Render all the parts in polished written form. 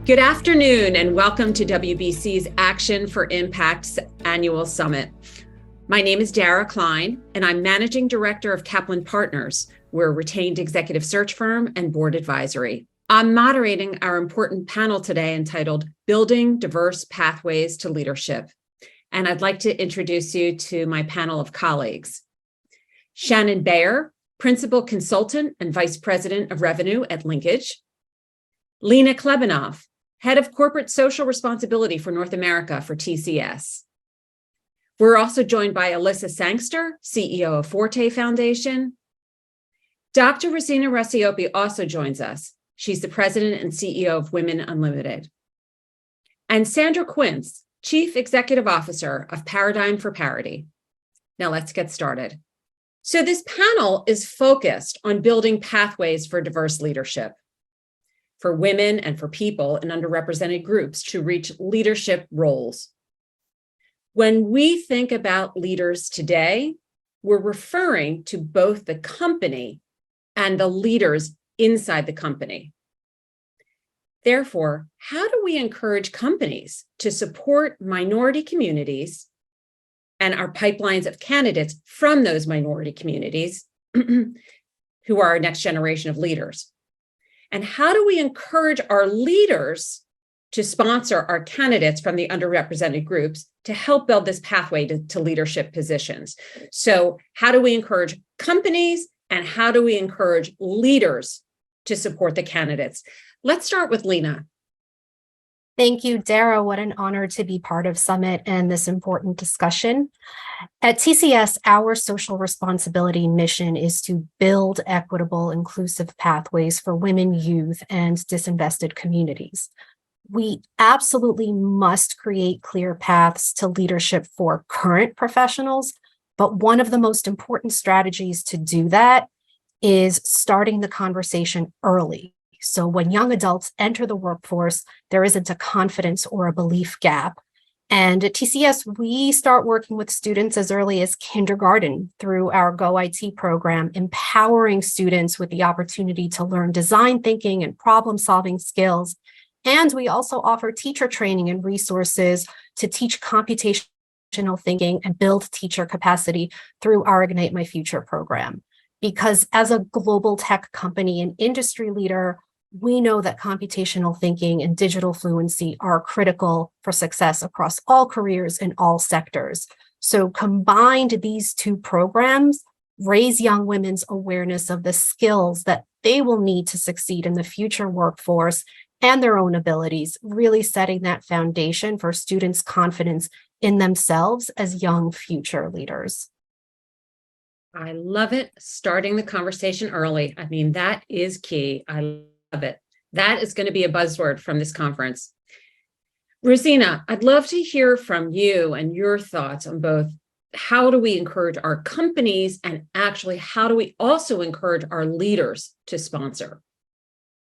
Good afternoon and welcome to WBC's Action for Impact's annual summit. My name is Dara Klein and I'm Managing Director of Kaplan Partners. We're a retained executive search firm and board advisory. I'm moderating our important panel today entitled Building Diverse Pathways to Leadership. And I'd like to introduce you to my panel of colleagues. Shannon Bayer, Principal Consultant and Vice President of Revenue at Linkage. Lina Klebanov, Head of Corporate Social Responsibility for North America for TCS. We're also joined by Elissa Sangster, CEO of Forté Foundation. Dr. Rosina Racioppi also joins us. She's the President and CEO of Women Unlimited. And Sandra Quince, Chief Executive Officer of Paradigm for Parity. Now let's get started. So this panel is focused on building pathways for diverse leadership, for women and for people in underrepresented groups to reach leadership roles. When we think about leaders today, we're referring to both the company and the leaders inside the company. Therefore, how do we encourage companies to support minority communities and our pipelines of candidates from those minority communities who are our next generation of leaders? And how do we encourage our leaders to sponsor our candidates from the underrepresented groups to help build this pathway to leadership positions? So how do we encourage companies and how do we encourage leaders to support the candidates? Let's start with Lina. Thank you, Dara. What an honor to be part of Summit and this important discussion. At TCS, our social responsibility mission is to build equitable, inclusive pathways for women, youth, and disinvested communities. We absolutely must create clear paths to leadership for current professionals, but one of the most important strategies to do that is starting the conversation early. So when young adults enter the workforce, there isn't a confidence or a belief gap. And at TCS, we start working with students as early as kindergarten through our Go IT program, empowering students with the opportunity to learn design thinking and problem-solving skills. And we also offer teacher training and resources to teach computational thinking and build teacher capacity through our Ignite My Future program. Because as a global tech company and industry leader, we know that computational thinking and digital fluency are critical for success across all careers in all sectors. So combined, these two programs raise young women's awareness of the skills that they will need to succeed in the future workforce and their own abilities, really setting that foundation for students' confidence in themselves as young future leaders. I love it. Starting the conversation early. I mean, that is key. I love it. That is going to be a buzzword from this conference. Rosina, I'd love to hear from you and your thoughts on both how do we encourage our companies and actually how do we also encourage our leaders to sponsor?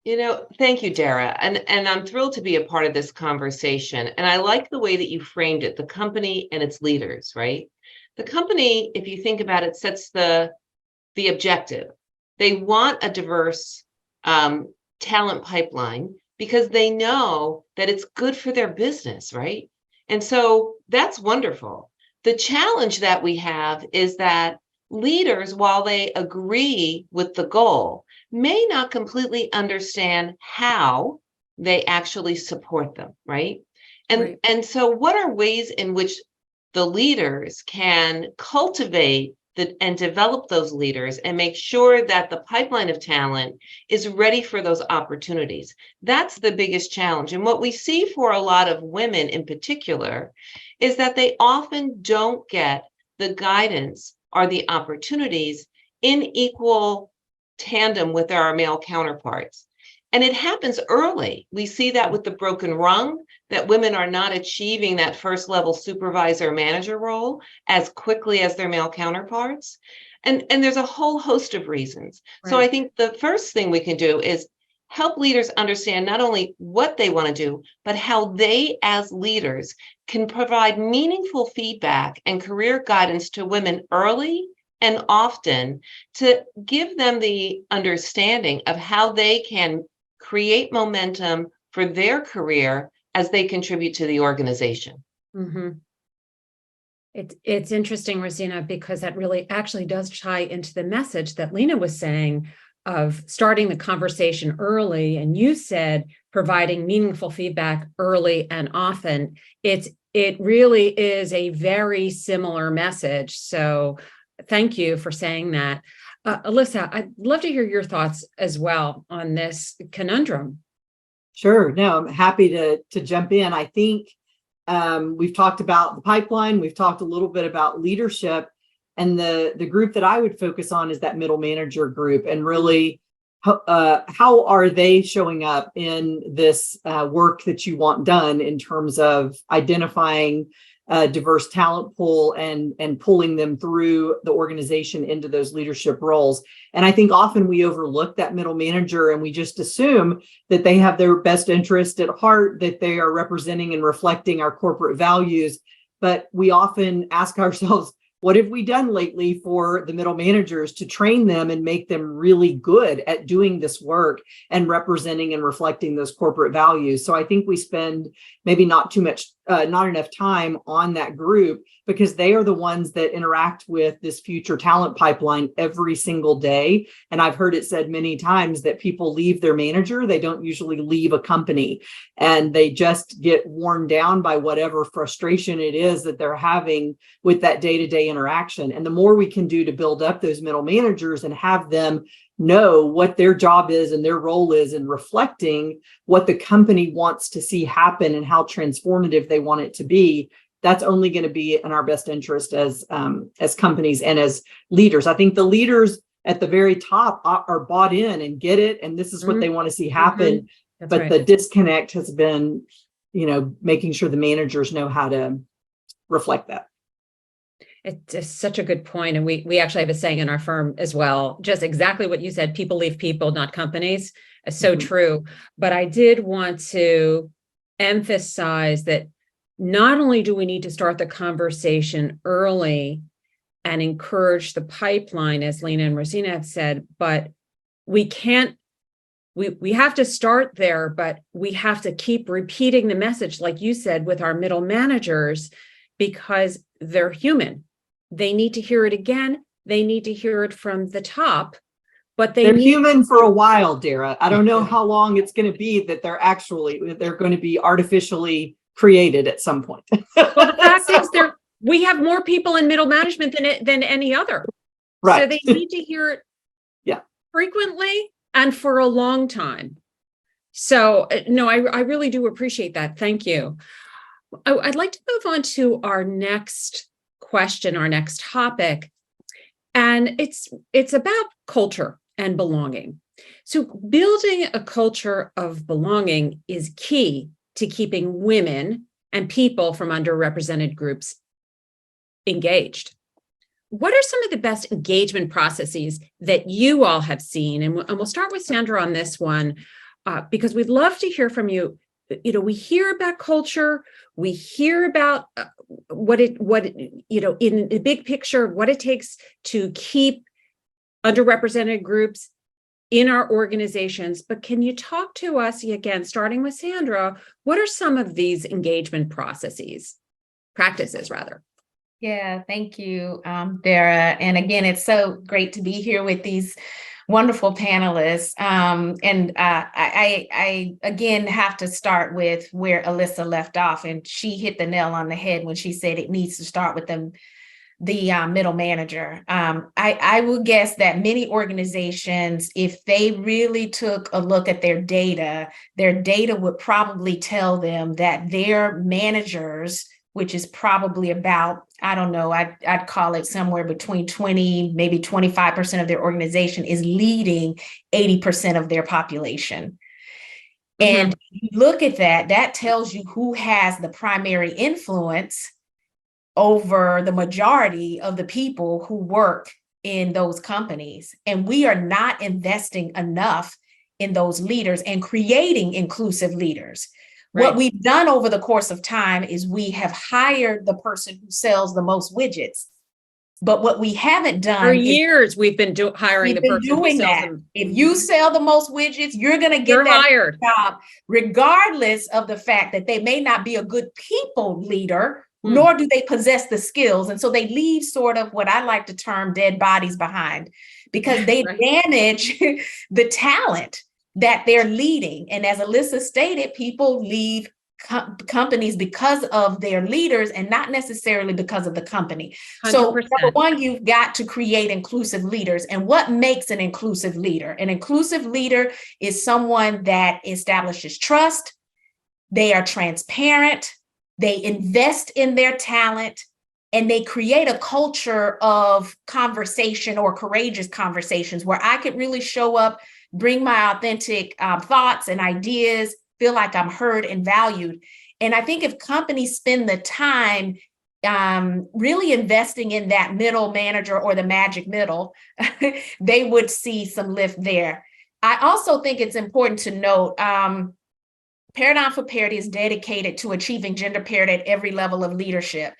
Thank you, Dara. And I'm thrilled to be a part of this conversation. And I like the way that you framed it, the company and its leaders, right? The company, if you think about it, sets the objective. They want a diverse talent pipeline because they know that it's good for their business, right? And so that's wonderful. The challenge that we have is that leaders, while they agree with the goal, may not completely understand how they actually support them, right? And so what are ways in which the leaders can cultivate and develop those leaders and make sure that the pipeline of talent is ready for those opportunities? That's the biggest challenge. And what we see for a lot of women in particular is that they often don't get the guidance or the opportunities in equal tandem with our male counterparts. And it happens early. We see that with the broken rung, that women are not achieving that first level supervisor manager role as quickly as their male counterparts. And there's a whole host of reasons. Right. So I think the first thing we can do is help leaders understand not only what they want to do, but how they as leaders can provide meaningful feedback and career guidance to women early and often to give them the understanding of how they can create momentum for their career as they contribute to the organization. Mm-hmm. It's interesting, Rosina, because that really actually does tie into the message that Lina was saying of starting the conversation early. And you said providing meaningful feedback early and often. It really is a very similar message. So thank you for saying that. Elissa, I'd love to hear your thoughts as well on this conundrum. Sure. No, I'm happy to jump in. I think we've talked about the pipeline. We've talked a little bit about leadership, and the group that I would focus on is that middle manager group, and really how are they showing up in this work that you want done in terms of identifying a diverse talent pool and pulling them through the organization into those leadership roles. And I think often we overlook that middle manager and we just assume that they have their best interest at heart, that they are representing and reflecting our corporate values. But we often ask ourselves, what have we done lately for the middle managers to train them and make them really good at doing this work and representing and reflecting those corporate values? So I think we spend maybe not enough time on that group, because they are the ones that interact with this future talent pipeline every single day. And I've heard it said many times that people leave their manager. They don't usually leave a company, and they just get worn down by whatever frustration it is that they're having with that day-to-day interaction. And the more we can do to build up those middle managers and have them know what their job is and their role is in reflecting what the company wants to see happen and how transformative they want it to be, that's only going to be in our best interest as companies and as leaders. I think the leaders at the very top are bought in and get it, and this is what they want to see happen. But right. The disconnect has been, making sure the managers know how to reflect that. It's such a good point. And we actually have a saying in our firm as well, just exactly what you said, people leave people, not companies. It's so true. But I did want to emphasize that not only do we need to start the conversation early and encourage the pipeline, as Lina and Rosina have said, but we have to start there, but we have to keep repeating the message, like you said, with our middle managers, because they're human. They need to hear it again. They need to hear it from the top, but they're human for a while, Dara. I don't know how long it's going to be that they're going to be artificially created at some point. Well, the fact is we have more people in middle management than any other. Right. So they need to hear it frequently and for a long time. So no, I really do appreciate that. Thank you. I'd like to move on to our next question, our next topic, and it's about culture and belonging. So building a culture of belonging is key to keeping women and people from underrepresented groups engaged. What are some of the best engagement processes that you all have seen? And we'll start with Sandra on this one, because we'd love to hear from you. We hear about culture, we hear about what in the big picture, what it takes to keep underrepresented groups in our organizations. But can you talk to us again, starting with Sandra, what are some of these engagement practices rather? Yeah, thank you, Dara. And again, it's so great to be here with these wonderful panelists. I again have to start with where Elissa left off, and she hit the nail on the head when she said it needs to start with the middle manager. I will guess that many organizations, if they really took a look at their data would probably tell them that their managers, which is probably about, I don't know, I'd call it somewhere between 20, maybe 25% of their organization, is leading 80% of their population. And you look at that tells you who has the primary influence over the majority of the people who work in those companies. And we are not investing enough in those leaders and creating inclusive leaders. Right. What we've done over the course of time is we have hired the person who sells the most widgets. But what we haven't done For is years, we've been hiring we've the been person who doing sells that. them. If you sell the most widgets, you're going to get You're that hired. job, regardless of the fact that they may not be a good people leader, Hmm. nor do they possess the skills. And so they leave sort of what I like to term dead bodies behind, because they Right. manage the talent that they're leading. And as Elissa stated, people leave companies because of their leaders and not necessarily because of the company. 100%. So number one, you've got to create inclusive leaders. And what makes an inclusive leader? An inclusive leader is someone that establishes trust. They are transparent. They invest in their talent, and they create a culture of conversation or courageous conversations where I could really show up, bring my authentic thoughts and ideas, feel like I'm heard and valued. And I think if companies spend the time really investing in that middle manager or the magic middle, they would see some lift there. I also think it's important to note, Paradigm for Parity is dedicated to achieving gender parity at every level of leadership.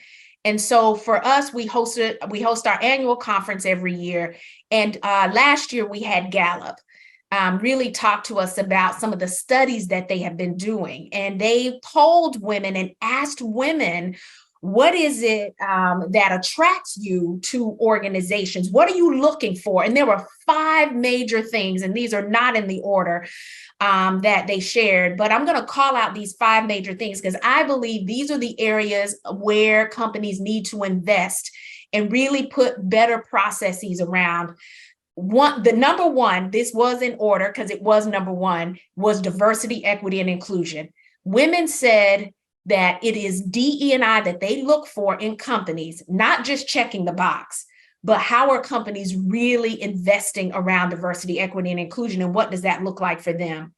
And so for us, we host our annual conference every year. And last year we had Gallup really talk to us about some of the studies that they have been doing. And they polled women and asked women, what is it that attracts you to organizations? What are you looking for? And there were 5 major things, and these are not in the order that they shared, but I'm going to call out these 5 major things because I believe these are the areas where companies need to invest and really put better processes around. The number one, this was in order because it was number one, was diversity, equity, and inclusion. Women said that it is DE&I that they look for in companies, not just checking the box, but how are companies really investing around diversity, equity, and inclusion, and what does that look like for them?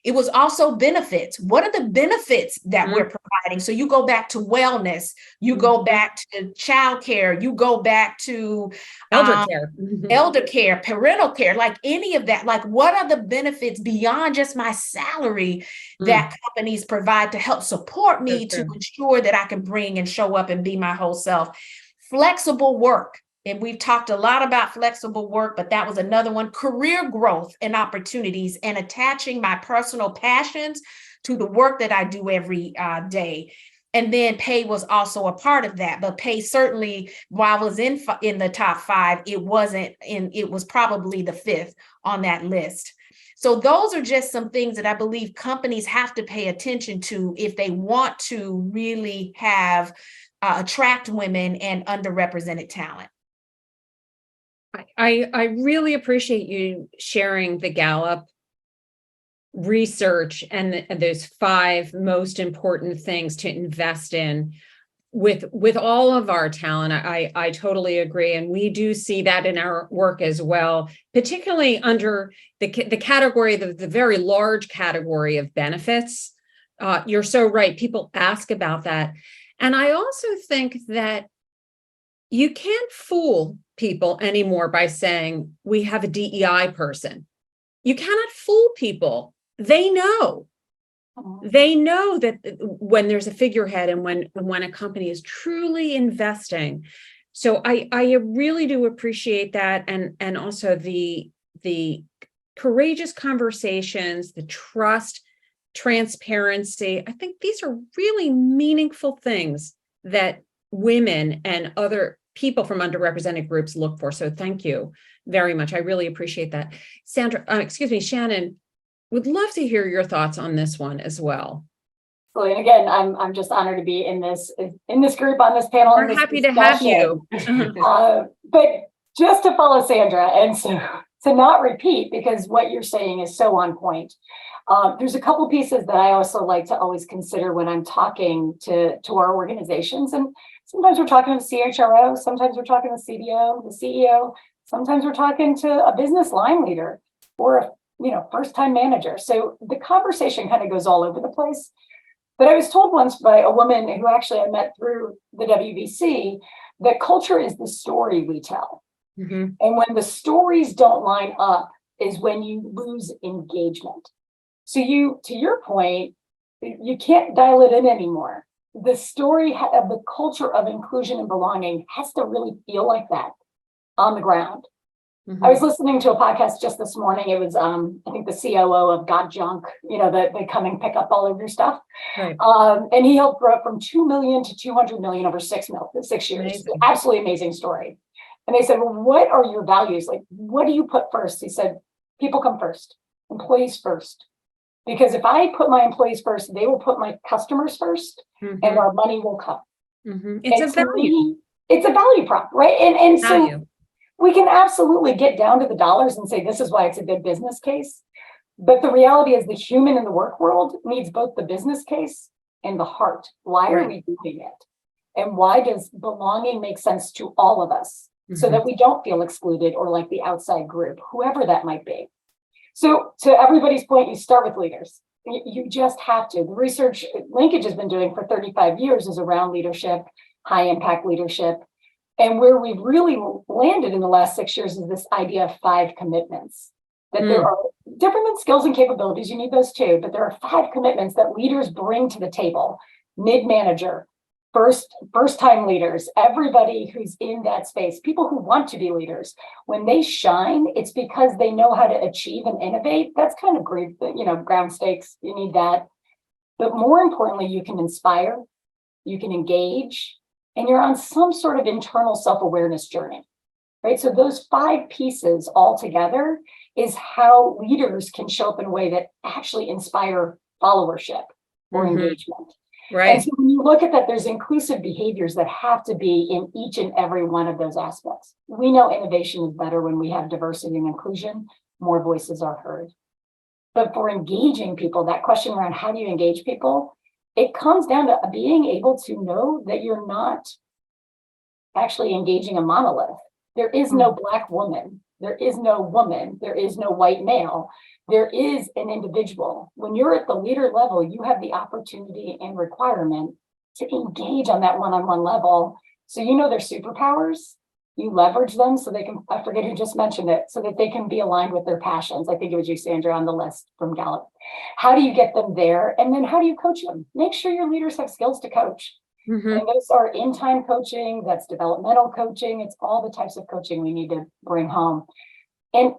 It was also benefits. What are the benefits that we're providing? So you go back to wellness, you go back to childcare, you go back to elder care, parental care, like any of that. Like, what are the benefits beyond just my salary that companies provide to help support me to ensure that I can bring and show up and be my whole self? Flexible work. And we've talked a lot about flexible work, but that was another one. Career growth and opportunities, and attaching my personal passions to the work that I do every day. And then pay was also a part of that, but pay certainly, while I was in the top 5, it was probably the 5th on that list. So those are just some things that I believe companies have to pay attention to if they want to really have attract women and underrepresented talent. I really appreciate you sharing the Gallup research and those 5 most important things to invest in with all of our talent. I totally agree. And we do see that in our work as well, particularly under the category, the very large category of benefits. You're so right. People ask about that. And I also think that you can't fool people anymore by saying we have a DEI person. You cannot fool people. They know. They know that when there's a figurehead and when a company is truly investing. So I really do appreciate that, and also the courageous conversations, the trust, transparency. I think these are really meaningful things that women and other people from underrepresented groups look for. So thank you very much. I really appreciate that. Shannon, would love to hear your thoughts on this one as well. And again, I'm just honored to be in this group on this panel. We're happy to have you. But just to follow Sandra, and so to not repeat, because what you're saying is so on point. There's a couple pieces that I also like to always consider when I'm talking to our organizations. And sometimes we're talking to the CHRO, sometimes we're talking to the CDO, the CEO, sometimes we're talking to a business line leader or a first-time manager. So the conversation kind of goes all over the place. But I was told once by a woman who actually I met through the WBC that culture is the story we tell. And when the stories don't line up is when you lose engagement. So to your point, you can't dial it in anymore. the story of the culture of inclusion and belonging has to really feel like that on the ground. I was listening to a podcast just this morning. It was, I think, the COO of Got Junk, they come and pick up all of your stuff. Right. And he helped grow it from 2 million to 200 million over 6 years. Amazing. Absolutely amazing story. And they said, well, what are your values? Like, what do you put first? He said, people come first, employees first. Because if I put my employees first, they will put my customers first, and our money will come. It's a value. It's a value prop, right? And so Value. we can absolutely get down to the dollars and say this is why it's a good business case. But the reality is the human in the work world needs both the business case and the heart. Why are we doing it? And why does belonging make sense to all of us so that we don't feel excluded or like the outside group, whoever that might be? So to everybody's point, you start with leaders. You just have to. The research Linkage has been doing for 35 years is around leadership, high impact leadership. And where we've really landed in the last 6 years is this idea of 5 commitments. That there are different than skills and capabilities, you need those too, but there are 5 commitments that leaders bring to the table. Mid-manager, first-time leaders, everybody who's in that space, people who want to be leaders. When they shine, it's because they know how to achieve and innovate. That's kind of great, ground stakes, you need that. But more importantly, you can inspire, you can engage, and you're on some sort of internal self-awareness journey, right? So those 5 pieces all together is how leaders can show up in a way that actually inspire followership or engagement. Right. And so when you look at that, there's inclusive behaviors that have to be in each and every one of those aspects. We know innovation is better when we have diversity and inclusion, more voices are heard. But for engaging people, that question around how do you engage people, it comes down to being able to know that you're not actually engaging a monolith. There is no Black woman. There is no woman. There is no white male. There is an individual. When you're at the leader level, you have the opportunity and requirement to engage on that one-on-one level. So their superpowers, you leverage them so they can, I forget who just mentioned it, so that they can be aligned with their passions. I think it was you, Sandra, on the list from Gallup. How do you get them there? And then how do you coach them? Make sure your leaders have skills to coach. And those are in-time coaching, that's developmental coaching. It's all the types of coaching we need to bring home. And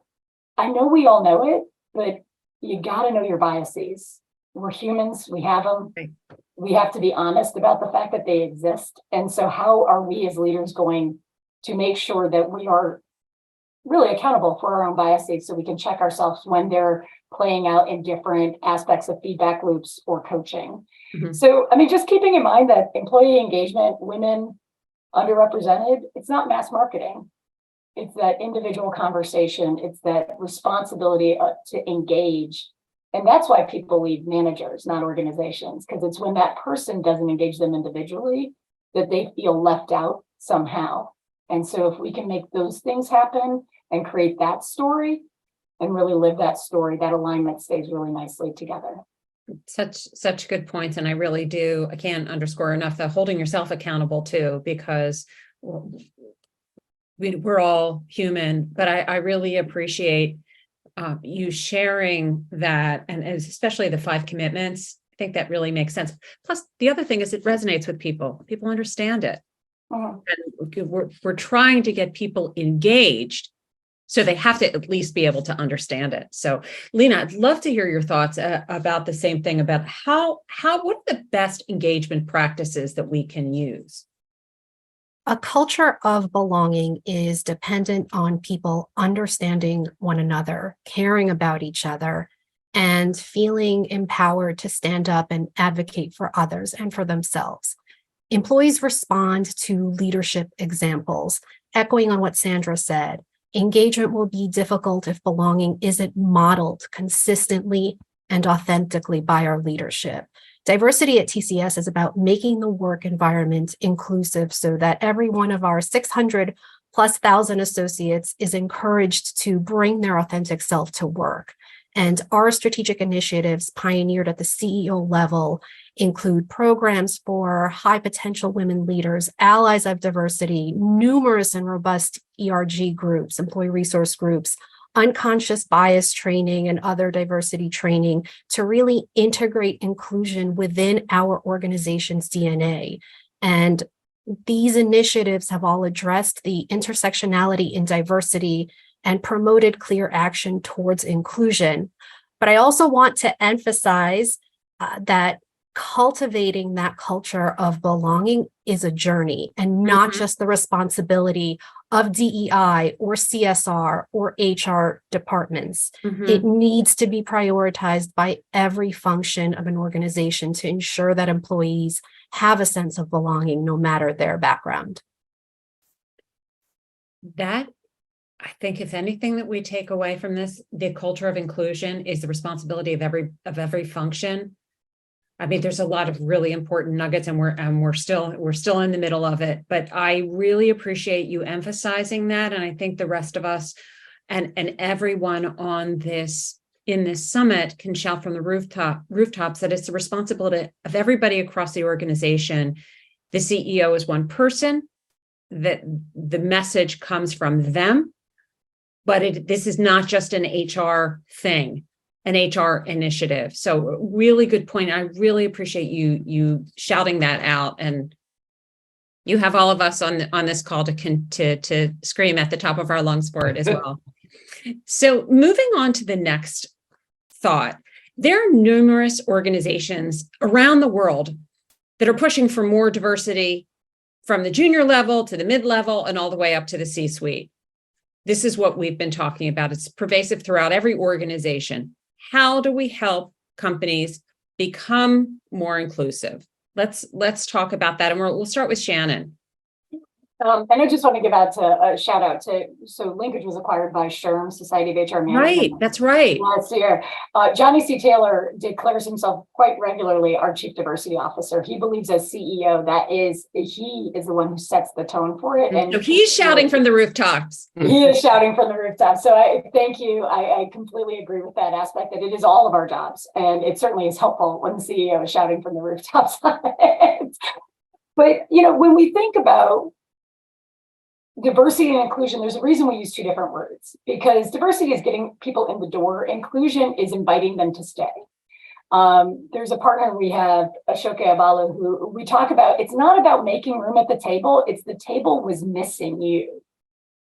I know we all know it, but you got to know your biases. We're humans, we have them. We have to be honest about the fact that they exist. And so how are we as leaders going to make sure that we are really accountable for our own biases so we can check ourselves when they're playing out in different aspects of feedback loops or coaching? So, just keeping in mind that employee engagement, women underrepresented, it's not mass marketing. It's that individual conversation. It's that responsibility to engage. And that's why people leave managers, not organizations, because it's when that person doesn't engage them individually that they feel left out somehow. And so if we can make those things happen and create that story and really live that story, that alignment stays really nicely together. Such good points. And I really do, I can't underscore enough that holding yourself accountable too, because we're all human, but I really appreciate you sharing that, and especially the 5 commitments. I think that really makes sense. Plus, the other thing is it resonates with people. People understand it. And we're trying to get people engaged, so they have to at least be able to understand it. So, Lina, I'd love to hear your thoughts about the same thing, about what are the best engagement practices that we can use? A culture of belonging is dependent on people understanding one another, caring about each other, and feeling empowered to stand up and advocate for others and for themselves. Employees respond to leadership examples. Echoing on what Sandra said, engagement will be difficult if belonging isn't modeled consistently and authentically by our leadership. Diversity at TCS is about making the work environment inclusive so that every one of our 600 plus thousand associates is encouraged to bring their authentic self to work. And our strategic initiatives pioneered at the CEO level include programs for high potential women leaders, allies of diversity, numerous and robust ERG groups, employee resource groups, unconscious bias training and other diversity training to really integrate inclusion within our organization's DNA. And these initiatives have all addressed the intersectionality in diversity and promoted clear action towards inclusion. But I also want to emphasize that cultivating that culture of belonging is a journey and not just the responsibility of DEI or CSR or HR departments. It needs to be prioritized by every function of an organization to ensure that employees have a sense of belonging no matter their background. That, I think, if anything that we take away from this, the culture of inclusion is the responsibility of every function. I mean, there's a lot of really important nuggets, and we're still in the middle of it. But I really appreciate you emphasizing that, and I think the rest of us and everyone on this in this summit can shout from the rooftops that it's the responsibility of everybody across the organization. The CEO is one person, that the message comes from them, but this is not just an HR thing. An HR initiative. So really good point. I really appreciate you shouting that out, and you have all of us on this call to scream at the top of our lungs for it as well. So moving on to the next thought, there are numerous organizations around the world that are pushing for more diversity from the junior level to the mid-level and all the way up to the C-suite. This is what we've been talking about. It's pervasive throughout every organization. How do we help companies become more inclusive? Let's talk about that, and we'll start with Shannon. And I just want to give out a shout out to, so Linkage was acquired by SHRM, Society of HR Management. Right, that's right. Last year. Johnny C. Taylor declares himself quite regularly our Chief Diversity Officer. He believes as CEO he is the one who sets the tone for it. And so he's shouting from the rooftops. He is shouting from the rooftops. So I thank you. I completely agree with that aspect, that it is all of our jobs. And it certainly is helpful when the CEO is shouting from the rooftops. But, when we think about diversity and inclusion, there's a reason we use two different words, because diversity is getting people in the door. Inclusion is inviting them to stay. There's a partner we have, Ashoka Abalu, who we talk about, it's not about making room at the table, it's the table was missing you,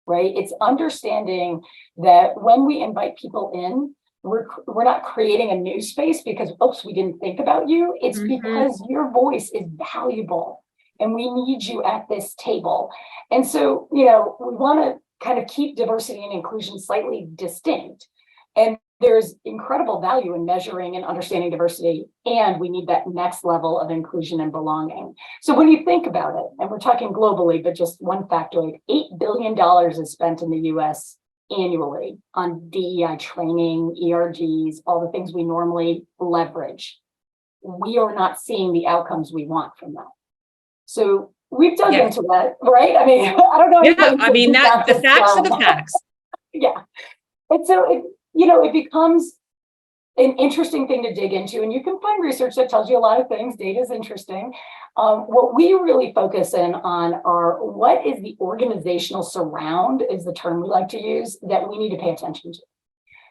right? It's understanding that when we invite people in, we're not creating a new space because, oops, we didn't think about you. It's because your voice is valuable. And we need you at this table. And so, we want to kind of keep diversity and inclusion slightly distinct. And there's incredible value in measuring and understanding diversity. And we need that next level of inclusion and belonging. So when you think about it, and we're talking globally, but just one factoid, $8 billion is spent in the US annually on DEI training, ERGs, all the things we normally leverage. We are not seeing the outcomes we want from that. So we've dug into that, right? I mean, I don't know. Yeah, I mean, that the facts are the facts. Yeah. And so, it becomes an interesting thing to dig into, and you can find research that tells you a lot of things. Data is interesting. What we really focus in on are what is the organizational surround, is the term we like to use, that we need to pay attention to.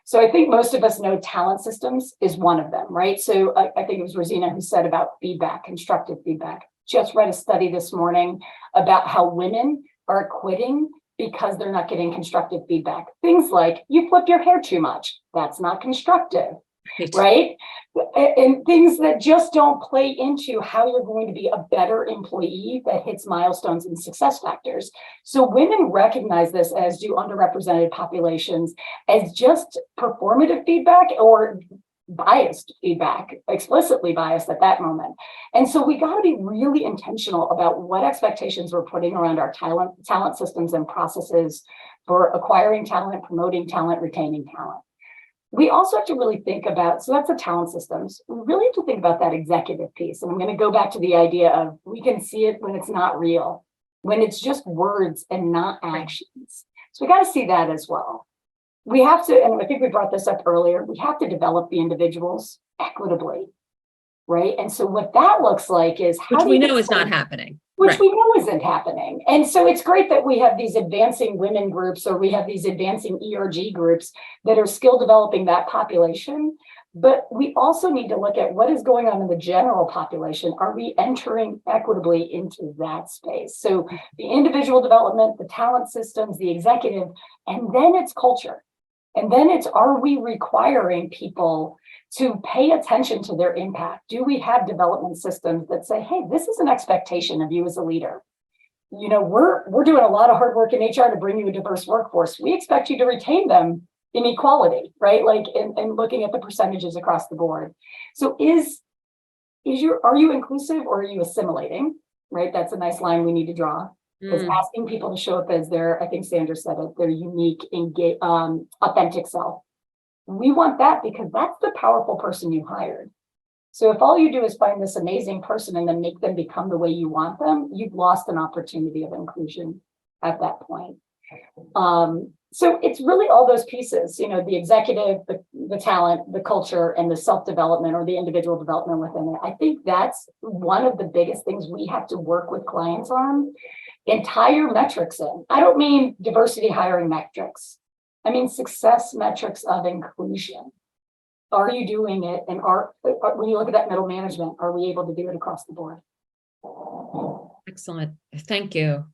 So I think most of us know talent systems is one of them, right? So I think it was Rosina who said about feedback, constructive feedback. Just read a study this morning about how women are quitting because they're not getting constructive feedback. Things like, you flip your hair too much. That's not constructive, right? And things that just don't play into how you're going to be a better employee that hits milestones and success factors. So women recognize this, as do underrepresented populations, as just performative feedback or biased feedback, explicitly biased at that moment. And so we got to be really intentional about what expectations we're putting around our talent systems and processes for acquiring talent, promoting talent, retaining talent. We also have to really think about, so that's the talent systems. We really have to think about that executive piece. And I'm going to go back to the idea of, we can see it when it's not real, when it's just words and not actions. So we got to see that as well. We have to, and I think we brought this up earlier, we have to develop the individuals equitably, right? And so what that looks like is, which we know is not happening. which we know isn't happening. And so it's great that we have these advancing women groups, or we have these advancing ERG groups that are skill developing that population. But we also need to look at what is going on in the general population. Are we entering equitably into that space? So the individual development, the talent systems, the executive, and then it's culture. And then it's, are we requiring people to pay attention to their impact? Do we have development systems that say, hey, this is an expectation of you as a leader? You know, we're doing a lot of hard work in HR to bring you a diverse workforce. We expect you to retain them in equality, right? Like, and looking at the percentages across the board. So are you inclusive, or are you assimilating, right? That's a nice line we need to draw. Is asking people to show up as their, I think Sandra said it, their unique, authentic self. We want that because that's the powerful person you hired. So if all you do is find this amazing person and then make them become the way you want them, you've lost an opportunity of inclusion at that point. So it's really all those pieces, you know, the executive, the talent, the culture, and the self-development or the individual development within it. I think that's one of the biggest things we have to work with clients on. Entire metrics in. I don't mean diversity hiring metrics. I mean success metrics of inclusion. Are you doing it? And when you look at that middle management, are we able to do it across the board? Excellent. Thank you.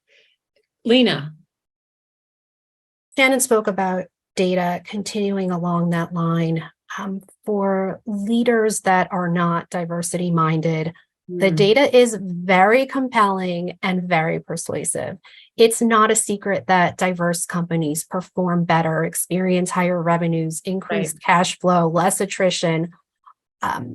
Lina. Shannon spoke about data. Continuing along that line, for leaders that are not diversity minded, the data is very compelling and very persuasive. It's not a secret that diverse companies perform better, experience higher revenues, increased cash flow, less attrition.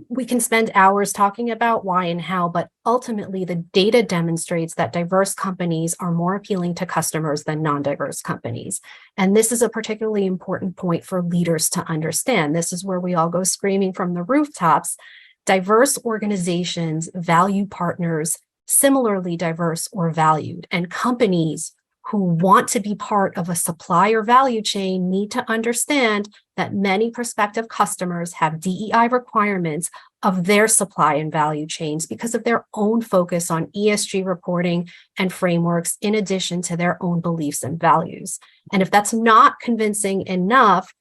We can spend hours talking about why and how, but ultimately the data demonstrates that diverse companies are more appealing to customers than non-diverse companies. And this is a particularly important point for leaders to understand. This is where we all go screaming from the rooftops. Diverse organizations value partners similarly diverse or valued, and companies who want to be part of a supplier value chain need to understand that many prospective customers have DEI requirements of their supply and value chains because of their own focus on ESG reporting and frameworks, in addition to their own beliefs and values. And if that's not convincing enough,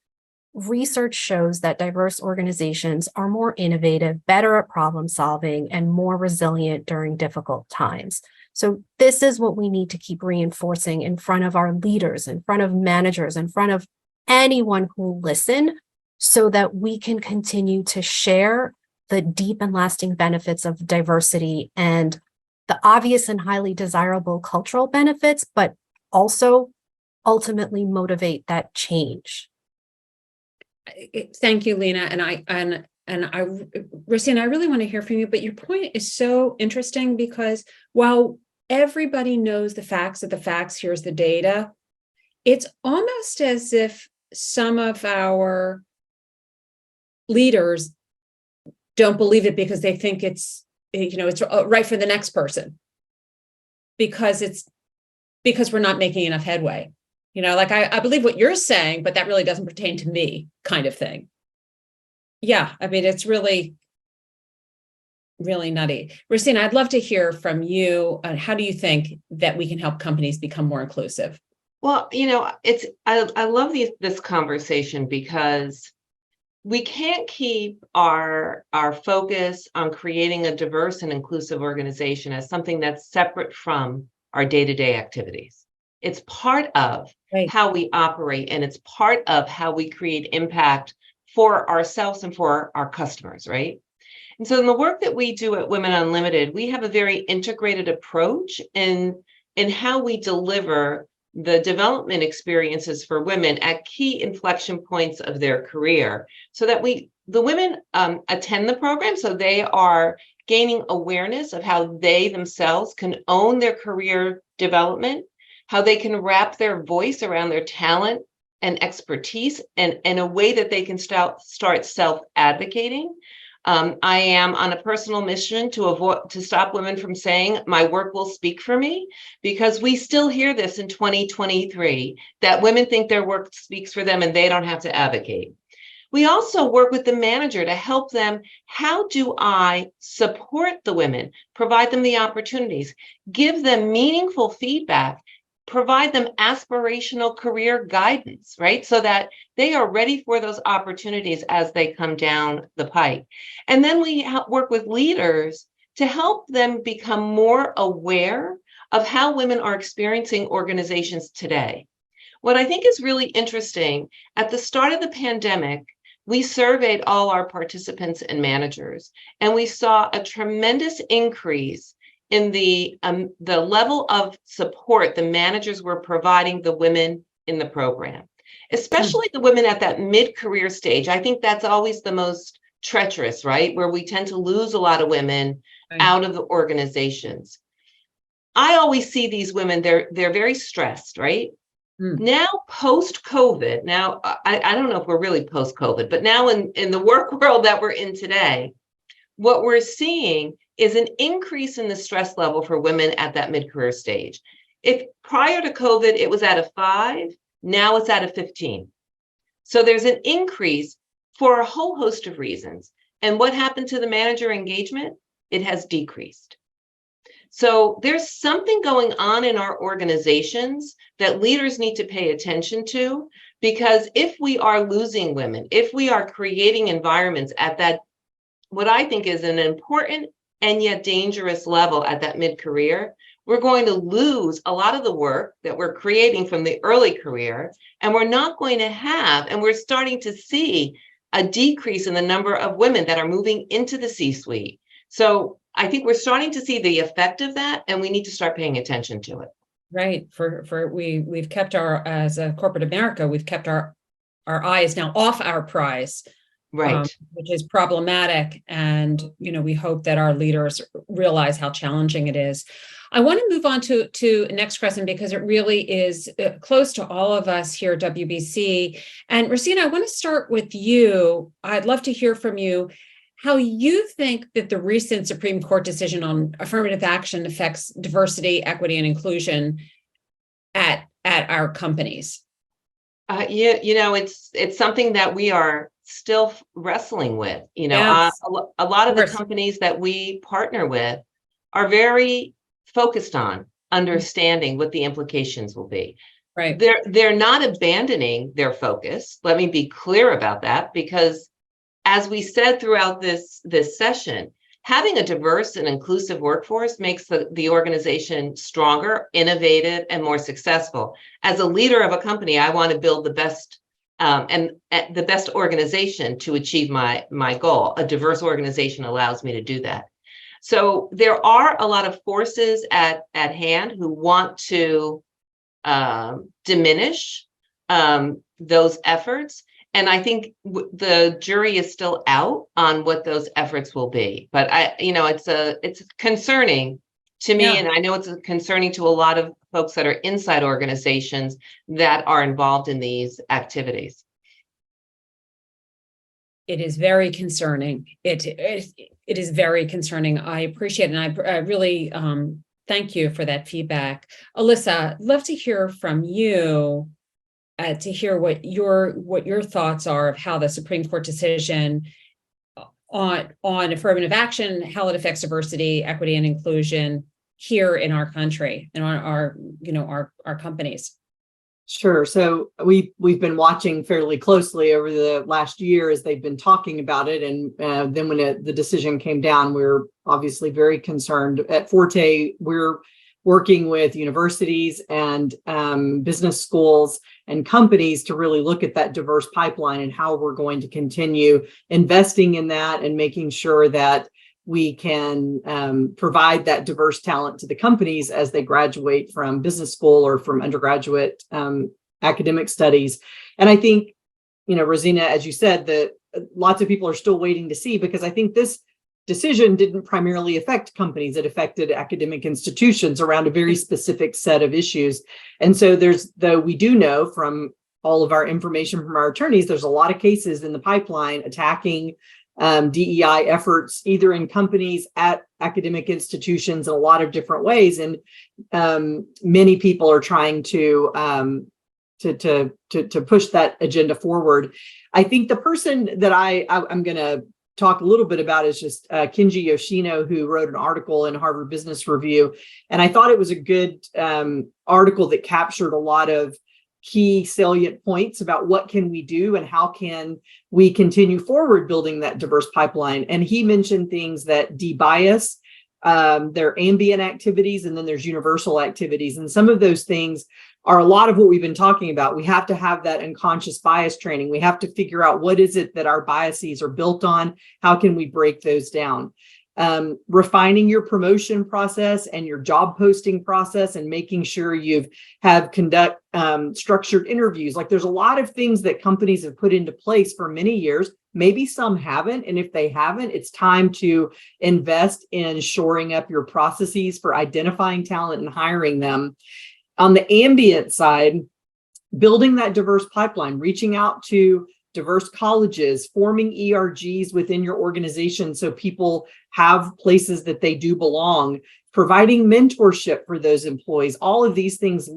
research shows that diverse organizations are more innovative, better at problem solving, and more resilient during difficult times. So this is what we need to keep reinforcing in front of our leaders, in front of managers, in front of anyone who will listen, so that we can continue to share the deep and lasting benefits of diversity and the obvious and highly desirable cultural benefits, but also ultimately motivate that change. Thank you, Lina. And I, Rosina, I really want to hear from you, but your point is so interesting because while everybody knows the facts of the facts, here's the data, it's almost as if some of our leaders don't believe it because they think it's right for the next person because we're not making enough headway. Like I believe what you're saying, but that really doesn't pertain to me, kind of thing. Yeah, I mean, it's really, really nutty. Rosina, I'd love to hear from you. How do you think that we can help companies become more inclusive? Well, I love this conversation because we can't keep our focus on creating a diverse and inclusive organization as something that's separate from our day-to-day activities. It's part of how we operate, and it's part of how we create impact for ourselves and for our customers, right? And so in the work that we do at Women Unlimited, we have a very integrated approach in how we deliver the development experiences for women at key inflection points of their career, so that the women attend the program, so they are gaining awareness of how they themselves can own their career development, how they can wrap their voice around their talent and expertise, and in a way that they can start self-advocating. I am on a personal mission to stop women from saying my work will speak for me, because we still hear this in 2023, that women think their work speaks for them and they don't have to advocate. We also work with the manager to help them. How do I support the women, provide them the opportunities, give them meaningful feedback, provide them aspirational career guidance, right? So that they are ready for those opportunities as they come down the pike. And then we work with leaders to help them become more aware of how women are experiencing organizations today. What I think is really interesting, at the start of the pandemic, we surveyed all our participants and managers, and we saw a tremendous increase in the level of support the managers were providing the women in the program, especially the women at that mid-career stage. I think that's always the most treacherous, right? Where we tend to lose a lot of women out of the organizations. I always see these women, they're very stressed, right? Now, post-COVID, now, I don't know if we're really post-COVID, but now in the work world that we're in today, what we're seeing is an increase in the stress level for women at that mid-career stage. If prior to COVID, it was at a 5, now it's at a 15. So there's an increase for a whole host of reasons. And what happened to the manager engagement? It has decreased. So there's something going on in our organizations that leaders need to pay attention to, because if we are losing women, if we are creating environments at that, what I think is an important and yet dangerous level at that mid-career, we're going to lose a lot of the work that we're creating from the early career, and we're not going to have, and we're starting to see a decrease in the number of women that are moving into the C-suite. So I think we're starting to see the effect of that, and we need to start paying attention to it. Right. We've kept as a corporate America, we've kept our eyes now off our prize. Right. Which is problematic. And, we hope that our leaders realize how challenging it is. I want to move on to next question, because it really is close to all of us here at WBC. And Rosina, I want to start with you. I'd love to hear from you how you think that the recent Supreme Court decision on affirmative action affects diversity, equity, and inclusion at our companies. It's something that we are still wrestling with. Yes. A lot of the companies that we partner with are very focused on understanding what the implications will be. Right. They're not abandoning their focus. Let me be clear about that, because as we said throughout this session, having a diverse and inclusive workforce makes the organization stronger, innovative, and more successful. As a leader of a company, I want to build the best and the best organization to achieve my goal. A diverse organization allows me to do that. So there are a lot of forces at hand who want to diminish those efforts. And I think the jury is still out on what those efforts will be. But it's concerning to me, and I know it's concerning to a lot of folks that are inside organizations that are involved in these activities. It is very concerning. It is very concerning. I appreciate it, and I really thank you for that feedback. Elissa, I'd love to hear from you. To hear what your thoughts are of how the Supreme Court decision on affirmative action, how it affects diversity, equity, and inclusion here in our country and on our companies. Sure. So we've been watching fairly closely over the last year as they've been talking about it, and then when the decision came down, we were obviously very concerned. At Forté, we're working with universities and business schools and companies to really look at that diverse pipeline and how we're going to continue investing in that and making sure that we can provide that diverse talent to the companies as they graduate from business school or from undergraduate academic studies. And I think, Rosina, as you said, that lots of people are still waiting to see, because I think this decision didn't primarily affect companies. It affected academic institutions around a very specific set of issues. And so though we do know from all of our information from our attorneys, there's a lot of cases in the pipeline attacking DEI efforts, either in companies, at academic institutions, in a lot of different ways. And many people are trying to to push that agenda forward. I think the person that I'm going to talk a little bit about is just Kenji Yoshino, who wrote an article in Harvard Business Review. And I thought it was a good article that captured a lot of key salient points about what can we do and how can we continue forward building that diverse pipeline. And he mentioned things that debias, there are ambient activities, and then there's universal activities. And some of those things are a lot of what we've been talking about. We have to have that unconscious bias training. We have to figure out what is it that our biases are built on? How can we break those down? Refining your promotion process and your job posting process, and making sure you conduct structured interviews. Like, there's a lot of things that companies have put into place for many years. Maybe some haven't. And if they haven't, it's time to invest in shoring up your processes for identifying talent and hiring them. On the ambient side, building that diverse pipeline, reaching out to diverse colleges, forming ERGs within your organization so people have places that they do belong, providing mentorship for those employees. All of these things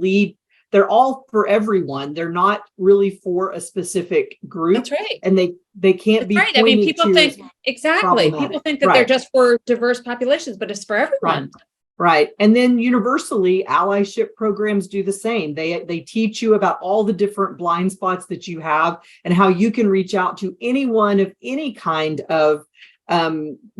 they're all for everyone. They're not really for a specific group. That's right. And they can't be. Right. I mean, people think, exactly. People think that they're just for diverse populations, but it's for everyone. Right. And then universally, allyship programs do the same. They teach you about all the different blind spots that you have and how you can reach out to anyone of any kind of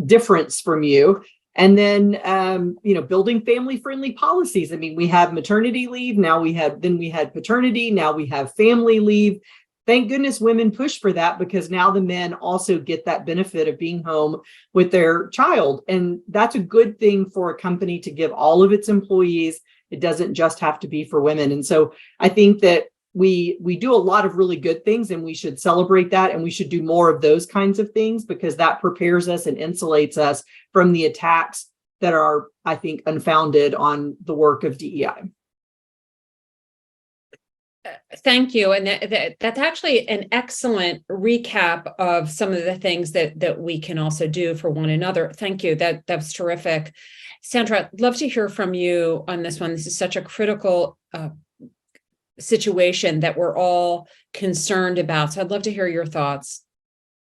difference from you. And then, building family-friendly policies. I mean, we have maternity leave. We had paternity. Now we have family leave. Thank goodness women push for that, because now the men also get that benefit of being home with their child. And that's a good thing for a company to give all of its employees. It doesn't just have to be for women. And so I think that we do a lot of really good things, and we should celebrate that. And we should do more of those kinds of things, because that prepares us and insulates us from the attacks that are, I think, unfounded on the work of DEI. Thank you. And that's actually an excellent recap of some of the things that we can also do for one another. Thank you. That's terrific. Sandra, I'd love to hear from you on this one. This is such a critical situation that we're all concerned about. So I'd love to hear your thoughts.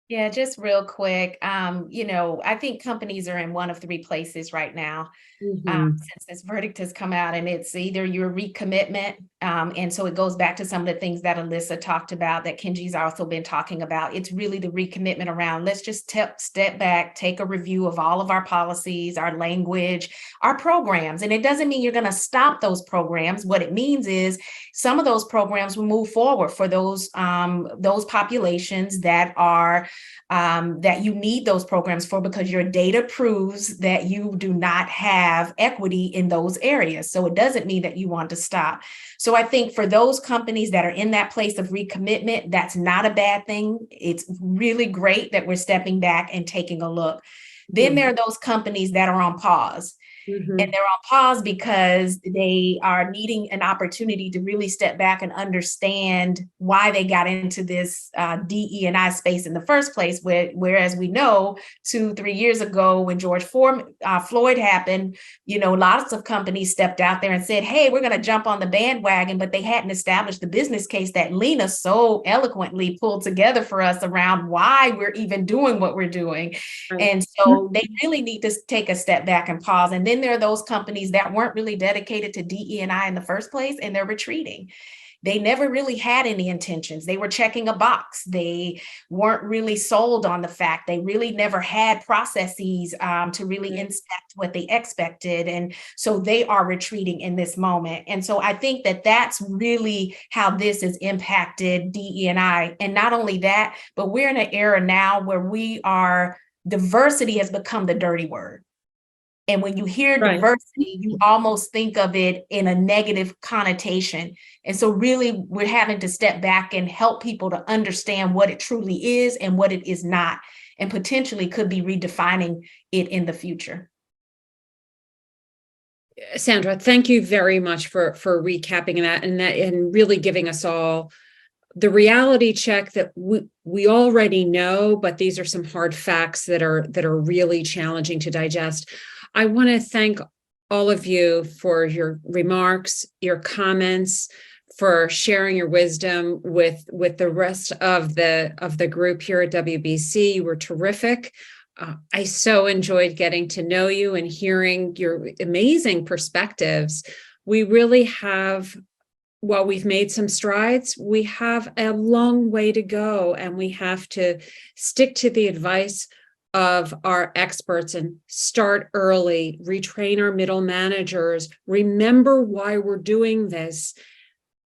Yeah, just real quick. I think companies are in one of three places right now. Since this verdict has come out, and it's either your recommitment. And so it goes back to some of the things that Elissa talked about, that Kenji's also been talking about. It's really the recommitment around, let's just step back, take a review of all of our policies, our language, our programs. And it doesn't mean you're going to stop those programs. What it means is some of those programs will move forward for those populations that are that you need those programs for, because your data proves that you do not have equity in those areas. So it doesn't mean that you want to stop. So I think for those companies that are in that place of recommitment, that's not a bad thing. It's really great that we're stepping back and taking a look. Then there are those companies that are on pause. And they're on pause because they are needing an opportunity to really step back and understand why they got into this DE&I space in the first place. Whereas we know 2-3 years ago, when George Floyd happened, lots of companies stepped out there and said, hey, we're going to jump on the bandwagon, but they hadn't established the business case that Lina so eloquently pulled together for us around why we're even doing what we're doing. Right. And so they really need to take a step back and pause. And then there are those companies that weren't really dedicated to DE&I in the first place, and they're retreating. They never really had any intentions. They were checking a box. They weren't really sold on the fact. They really never had processes to really inspect what they expected. And so they are retreating in this moment. And so I think that that's really how this has impacted DE&I. And not only that, but we're in an era now where diversity has become the dirty word. And when you hear diversity, you almost think of it in a negative connotation. And so really, we're having to step back and help people to understand what it truly is and what it is not, and potentially could be redefining it in the future. Sandra, thank you very much for recapping that and really giving us all the reality check that we already know, but these are some hard facts that are really challenging to digest. I want to thank all of you for your remarks, your comments, for sharing your wisdom with the rest of the group here at WBC. You were terrific. I so enjoyed getting to know you and hearing your amazing perspectives. We really have, while we've made some strides, we have a long way to go, and we have to stick to the advice of our experts and start early, retrain our middle managers, remember why we're doing this.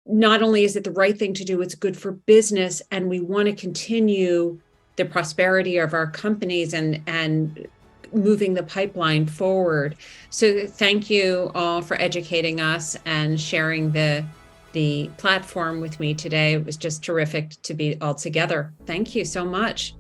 Not only is it the right thing to do, it's good for business, and we want to continue the prosperity of our companies and moving the pipeline forward. So thank you all for educating us and sharing the platform with me today. It was just terrific to be all together. Thank you so much.